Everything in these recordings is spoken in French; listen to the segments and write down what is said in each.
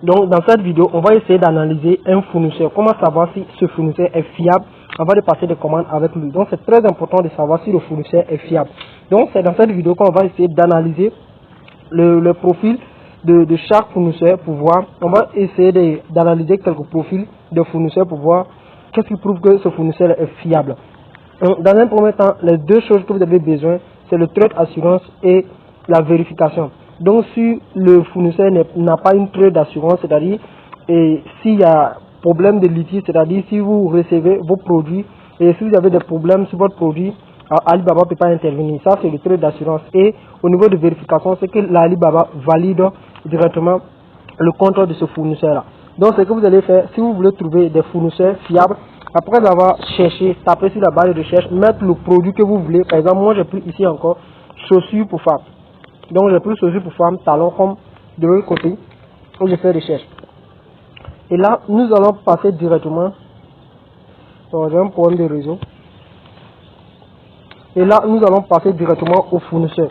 Donc dans cette vidéo, on va essayer d'analyser un fournisseur. Comment savoir si ce fournisseur est fiable avant de passer des commandes avec lui. Donc c'est très important de savoir si le fournisseur est fiable. Donc c'est dans cette vidéo qu'on va essayer d'analyser le profil de chaque fournisseur pour voir. On va essayer d'analyser quelques profils de fournisseurs pour voir qu'est-ce qui prouve que ce fournisseur est fiable. Donc, dans un premier temps, les deux choses que vous avez besoin, c'est le trade assurance et la vérification. Donc si le fournisseur n'a pas une trade d'assurance, c'est-à-dire s'il y a problème de litige, c'est-à-dire si vous recevez vos produits et si vous avez des problèmes sur votre produit, Alibaba ne peut pas intervenir. Ça, c'est le trade d'assurance. Et au niveau de vérification, c'est que l'Alibaba valide directement le contrôle de ce fournisseur-là. Donc, ce que vous allez faire, si vous voulez trouver des fournisseurs fiables, après avoir cherché, taper sur la barre de recherche, mettre le produit que vous voulez. Par exemple, moi, j'ai pris ici encore chaussures pour femmes. Donc, j'ai pris chaussures pour femmes, talons comme de l'autre côté, où je fais recherche. Et là, nous allons passer directement. J'ai un problème de réseau. Et là, nous allons passer directement au fournisseur.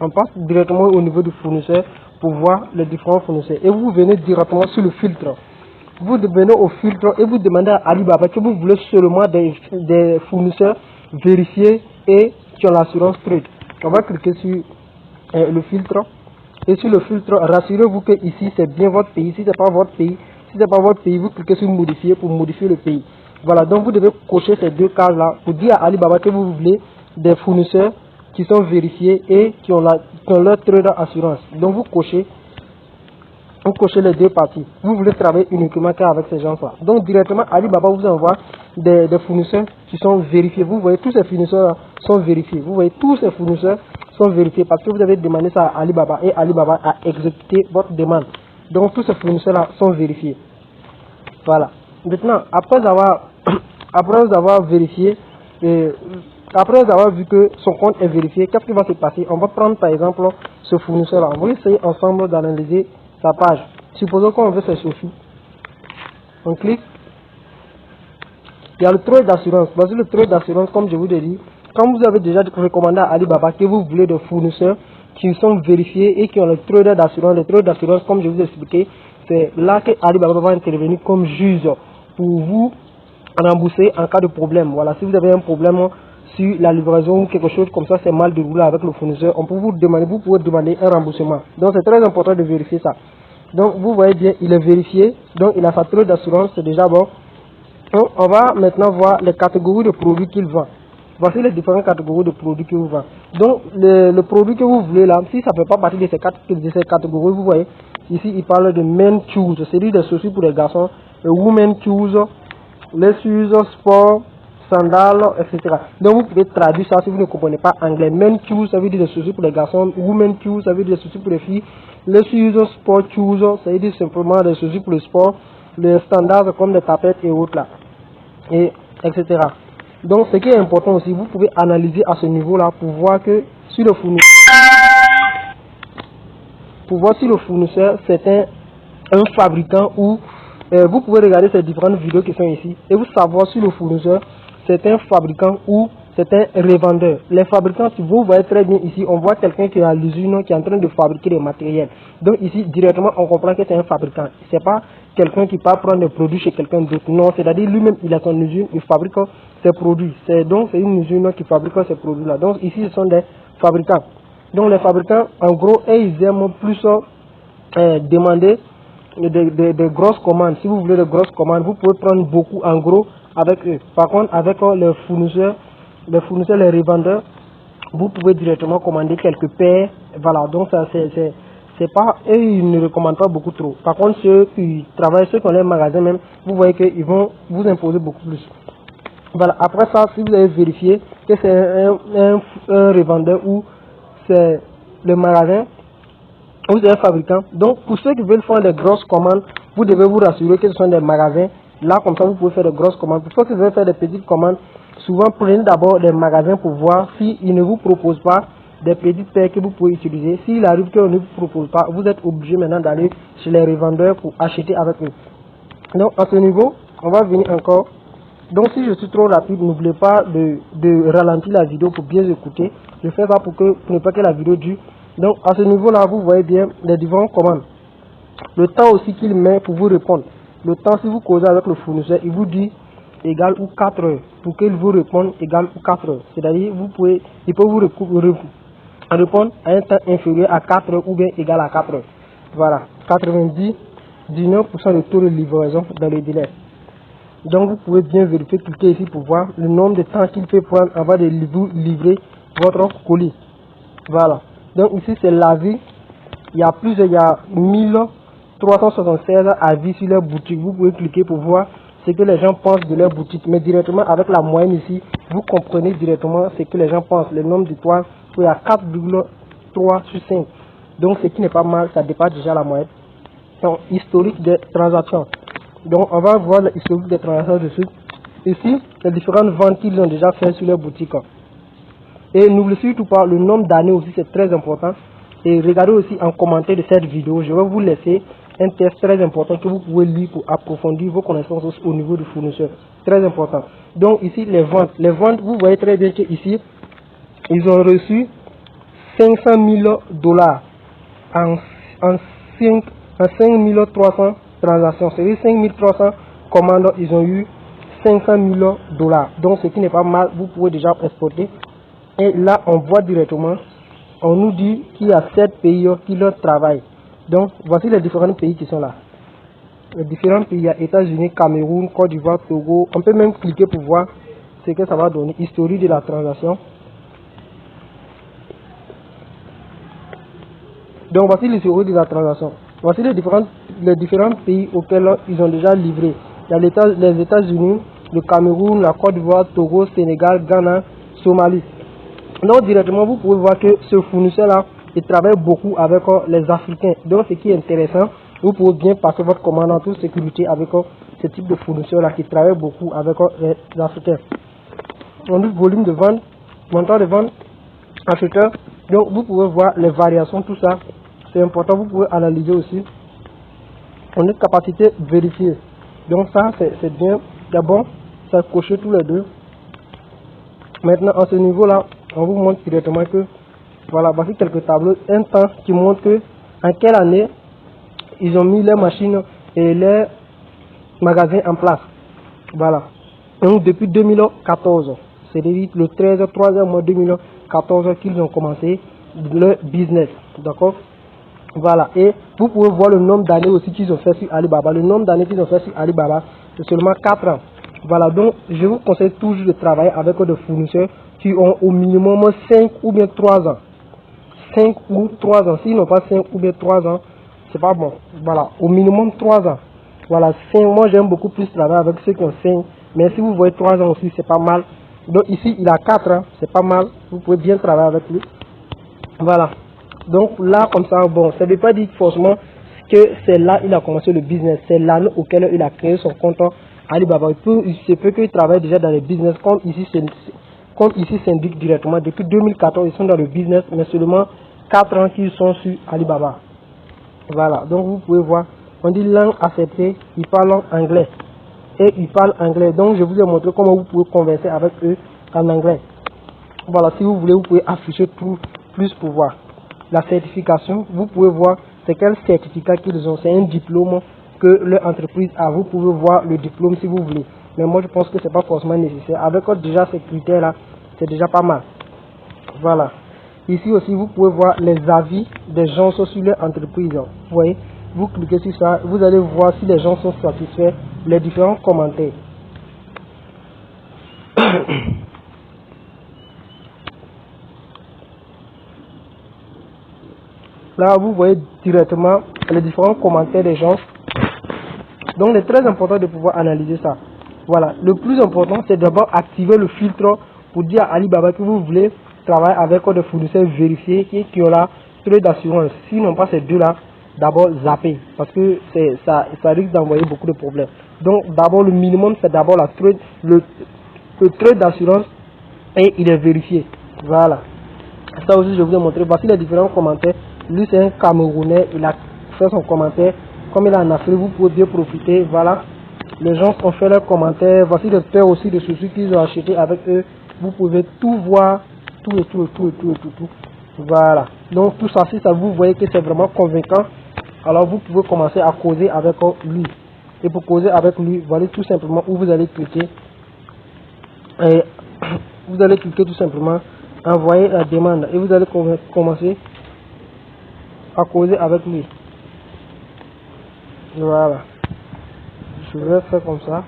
On passe directement au niveau du fournisseur pour voir les différents fournisseurs. Et vous venez directement sur le filtre. Vous venez au filtre et vous demandez à Alibaba que vous voulez seulement des fournisseurs vérifiés et qui ont l'assurance trade. On va cliquer sur le filtre. Et sur le filtre, rassurez-vous que ici c'est bien votre pays. Si ce n'est pas votre pays, vous cliquez sur modifier pour modifier le pays. Voilà, donc vous devez cocher ces deux cases là pour dire à Alibaba que vous voulez des fournisseurs qui sont vérifiés et qui ont leur trade assurance. Donc vous cochez les deux parties. Vous voulez travailler uniquement avec ces gens-là. Donc directement Alibaba vous envoie des fournisseurs qui sont vérifiés. Vous voyez tous ces fournisseurs sont vérifiés. Vous voyez tous ces fournisseurs sont vérifiés parce que vous avez demandé ça à Alibaba et Alibaba a exécuté votre demande. Donc tous ces fournisseurs-là sont vérifiés. Voilà. Maintenant, après avoir vérifié, après avoir vu que son compte est vérifié, qu'est-ce qui va se passer? On va prendre par exemple ce fournisseur-là. On va essayer ensemble d'analyser sa page. Supposons qu'on veut ses chaussures. On clique. Il y a le trade d'assurance. Voici le trade d'assurance, comme je vous l'ai dit. Quand vous avez déjà recommandé à Alibaba que vous voulez des fournisseurs qui sont vérifiés et qui ont le trade d'assurance, comme je vous ai expliqué, c'est là que Alibaba va intervenir comme juge pour vous rembourser en cas de problème. Voilà, si vous avez un problème sur la livraison ou quelque chose comme ça, c'est mal déroulé avec le fournisseur, vous pouvez demander un remboursement. Donc c'est très important de vérifier ça. Donc vous voyez bien, il est vérifié, donc il a sa trade d'assurance, c'est déjà bon. Donc on va maintenant voir les catégories de produits qu'il vend. Voici les différentes catégories de produits qu'il vend. Donc le produit que vous voulez là, si ça ne fait pas partie de ces catégories, vous voyez, ici il parle de men shoes, c'est-à-dire des chaussures pour les garçons, les women shoes, les shoes sport, sandales, etc. Donc vous pouvez traduire ça si vous ne comprenez pas anglais. Men shoes, ça veut dire des chaussures pour les garçons, women shoes, ça veut dire des chaussures pour les filles, les shoes sport shoes, ça veut dire simplement des chaussures pour le sport, les standards comme des tapettes et autres là, et etc. Donc ce qui est important aussi, vous pouvez analyser à ce niveau-là pour voir que si le fournisseur, c'est un fabricant ou vous pouvez regarder ces différentes vidéos qui sont ici et vous savoir si le fournisseur c'est un fabricant ou c'est un revendeur. Les fabricants, si vous voyez très bien ici, on voit quelqu'un qui est à l'usine qui est en train de fabriquer des matériels. Donc ici, directement, on comprend que c'est un fabricant. C'est pas quelqu'un qui part prendre des produits chez quelqu'un d'autre. Non, c'est-à-dire lui-même, il a son usine, il fabrique ses produits. Donc c'est une usine qui fabrique ces produits-là. Donc ici, ce sont des fabricants. Donc les fabricants, en gros, ils aiment plus demander de grosses commandes. Si vous voulez de grosses commandes, vous pouvez prendre beaucoup en gros avec eux. Par contre, avec les fournisseurs, les revendeurs, vous pouvez directement commander quelques paires. Voilà, donc ça c'est pas, eux ils ne recommandent pas beaucoup trop. Par contre, ceux qui travaillent, ceux qui ont les magasins même, vous voyez qu'ils vont vous imposer beaucoup plus. Voilà, après ça, si vous avez vérifié que c'est un revendeur ou c'est le magasin, vous êtes un fabricant. Donc pour ceux qui veulent faire des grosses commandes, vous devez vous rassurer que ce sont des magasins. Là comme ça vous pouvez faire de grosses commandes. Pour ceux qui veulent faire des petites commandes, souvent prenez d'abord des magasins pour voir s'ils ne vous proposent pas des petites paires que vous pouvez utiliser. S'il arrive qu'on ne vous propose pas, vous êtes obligé maintenant d'aller chez les revendeurs pour acheter avec eux. Donc à ce niveau, on va venir encore. Donc si je suis trop rapide, n'oubliez pas de ralentir la vidéo pour bien écouter. Je fais ça pour ne pas que la vidéo dure. Donc à ce niveau là, vous voyez bien les différentes commandes. Le temps aussi qu'il met pour vous répondre. Le temps, si vous causez avec le fournisseur, il vous dit égal ou 4 heures. Pour qu'il vous réponde égal ou 4 heures. C'est-à-dire, il peut vous répondre à un temps inférieur à 4 heures ou bien égal à 4 heures. Voilà. 19% de taux de livraison dans le délai. Donc, vous pouvez bien vérifier, cliquez ici pour voir le nombre de temps qu'il peut prendre avant de vous livrer votre colis. Voilà. Donc, ici, c'est l'avis. Il y a 1376 avis sur leur boutique. Vous pouvez cliquer pour voir ce que les gens pensent de leur boutique. Mais directement avec la moyenne ici, vous comprenez directement ce que les gens pensent. Le nombre d'étoiles, il y a 4,3 sur 5. Donc, ce qui n'est pas mal, ça dépasse déjà la moyenne. Donc, historique des transactions. Donc, on va voir l'historique des transactions dessus. Ici, les différentes ventes qu'ils ont déjà fait sur leur boutique. Et n'oubliez surtout pas, le nombre d'années aussi, c'est très important. Et regardez aussi en commentaire de cette vidéo, je vais vous laisser un test très important que vous pouvez lire pour approfondir vos connaissances aussi au niveau du fournisseur. Très important. Donc ici, les ventes. Les ventes, vous voyez très bien qu'ici, ils ont reçu 500 000 dollars en 5300 transactions. C'est-à-dire 5300 commandes, ils ont eu 500 000 dollars. Donc ce qui n'est pas mal, vous pouvez déjà exporter. Et là, on voit directement, on nous dit qu'il y a 7 pays qui leur travaillent. Donc, voici les différents pays qui sont là. Les différents pays, il y a États-Unis, Cameroun, Côte d'Ivoire, Togo. On peut même cliquer pour voir ce que ça va donner. Historique de la transaction. Donc, voici l'historique de la transaction. Voici les différents pays auxquels ils ont déjà livré. Il y a les États-Unis, le Cameroun, la Côte d'Ivoire, Togo, Sénégal, Ghana, Somalie. Donc directement, vous pouvez voir que ce fournisseur-là, il travaille beaucoup avec les Africains. Donc ce qui est intéressant, vous pouvez bien passer votre commande en toute sécurité avec ce type de fournisseur-là qui travaille beaucoup avec les Africains. On dit volume de vente, montant de vente, africain. Donc vous pouvez voir les variations, tout ça. C'est important, vous pouvez analyser aussi. On dit capacité vérifiée. Donc ça, c'est bien. D'abord, ça coche tous les deux. Maintenant, à ce niveau-là, on vous montre directement que, voilà, voici quelques tableaux, un temps qui montre que, en quelle année, ils ont mis les machines et les magasins en place. Voilà. Donc, depuis 2014, c'est-à-dire le 3e mois 2014 qu'ils ont commencé le business. D'accord? Voilà. Et vous pouvez voir le nombre d'années aussi qu'ils ont fait sur Alibaba. Le nombre d'années qu'ils ont fait sur Alibaba, c'est seulement 4 ans. Voilà, donc je vous conseille toujours de travailler avec des fournisseurs qui ont au minimum 5 ou bien 3 ans. 5 ou 3 ans. S'ils n'ont pas 5 ou bien 3 ans, c'est pas bon. Voilà, au minimum 3 ans. Voilà, 5. Moi j'aime beaucoup plus travailler avec ceux qui ont 5. Mais si vous voyez 3 ans aussi, c'est pas mal. Donc ici, il a 4 ans, c'est pas mal. Vous pouvez bien travailler avec lui. Voilà. Donc là, comme ça, bon, ça ne veut pas dire forcément que c'est là qu'il a commencé le business. C'est l'année auquel il a créé son compte Alibaba. Il se peut qu'il travaille déjà dans le business, comme ici s'indique directement. Depuis 2014, ils sont dans le business, mais seulement 4 ans qu'ils sont sur Alibaba. Voilà, donc vous pouvez voir, on dit langue acceptée, ils parlent anglais. Et ils parlent anglais. Donc je vous ai montré comment vous pouvez converser avec eux en anglais. Voilà, si vous voulez, vous pouvez afficher tout plus pour voir. La certification, vous pouvez voir c'est quel certificat qu'ils ont. C'est un diplôme que leur entreprise a. Vous pouvez voir le diplôme si vous voulez. Mais moi, je pense que c'est pas forcément nécessaire. Avec déjà ces critères-là, c'est déjà pas mal. Voilà. Ici aussi, vous pouvez voir les avis des gens sur leur entreprise. Vous voyez, vous cliquez sur ça, vous allez voir si les gens sont satisfaits, les différents commentaires. Là, vous voyez directement les différents commentaires des gens. Donc, il est très important de pouvoir analyser ça. Voilà. Le plus important, c'est d'abord activer le filtre pour dire à Alibaba que vous voulez travailler avec des fournisseurs vérifiés qui ont la trade d'assurance. S'ils n'ont pas ces deux-là, d'abord zapper. Parce que ça risque d'envoyer beaucoup de problèmes. Donc, d'abord, le minimum, c'est d'abord la trade, le trade d'assurance et il est vérifié. Voilà. Ça aussi, je vous ai montré. Voici les différents commentaires. Lui, c'est un Camerounais. Il a fait son commentaire. Comme il est en Afrique, vous pouvez bien profiter. Voilà. Les gens ont fait leurs commentaires. Voici les paires aussi de ceux qu'ils ont acheté avec eux. Vous pouvez tout voir. Tout. Voilà. Donc, tout ça, si ça vous voyez que c'est vraiment convaincant, alors vous pouvez commencer à causer avec lui. Et pour causer avec lui, voilà tout simplement où vous allez cliquer. Et vous allez cliquer tout simplement, envoyer la demande et vous allez commencer à causer avec lui. Voilà. Je vais faire comme ça.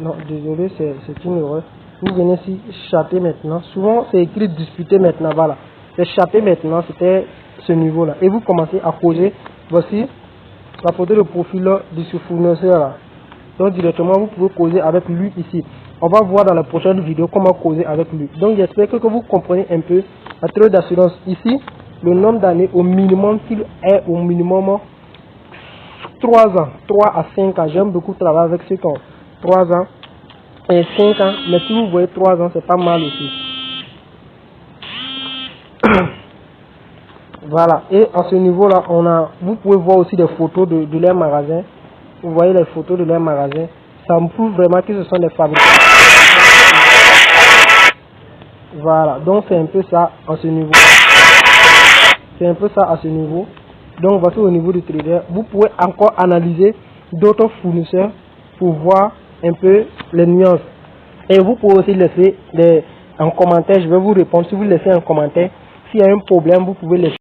Non, désolé, c'est une erreur. Vous venez ici, chatter maintenant. Souvent, c'est écrit discuter maintenant. Voilà. C'est chatter maintenant, c'était ce niveau-là. Et vous commencez à causer. Voici la photo de profil de ce fournisseur-là. Donc, directement, vous pouvez causer avec lui ici. On va voir dans la prochaine vidéo comment causer avec lui. Donc, j'espère que vous comprenez un peu la théorie d'assurance. Ici, le nombre d'années au minimum qu'il est au minimum 3 ans, 3 à 5 ans. J'aime beaucoup travailler avec ceux qui ont 3 ans et 5 ans. Mais si vous voyez 3 ans, c'est pas mal aussi. Voilà. Et à ce niveau-là, vous pouvez voir aussi des photos de leur magasin. Vous voyez les photos de leur magasin. Ça me prouve vraiment que ce sont des fabricants. Voilà. Donc c'est un peu ça à ce niveau. C'est un peu ça à ce niveau. Donc voici au niveau du trader. Vous pouvez encore analyser d'autres fournisseurs pour voir un peu les nuances. Et vous pouvez aussi laisser un commentaire. Je vais vous répondre. Si vous laissez un commentaire, s'il y a un problème, vous pouvez laisser.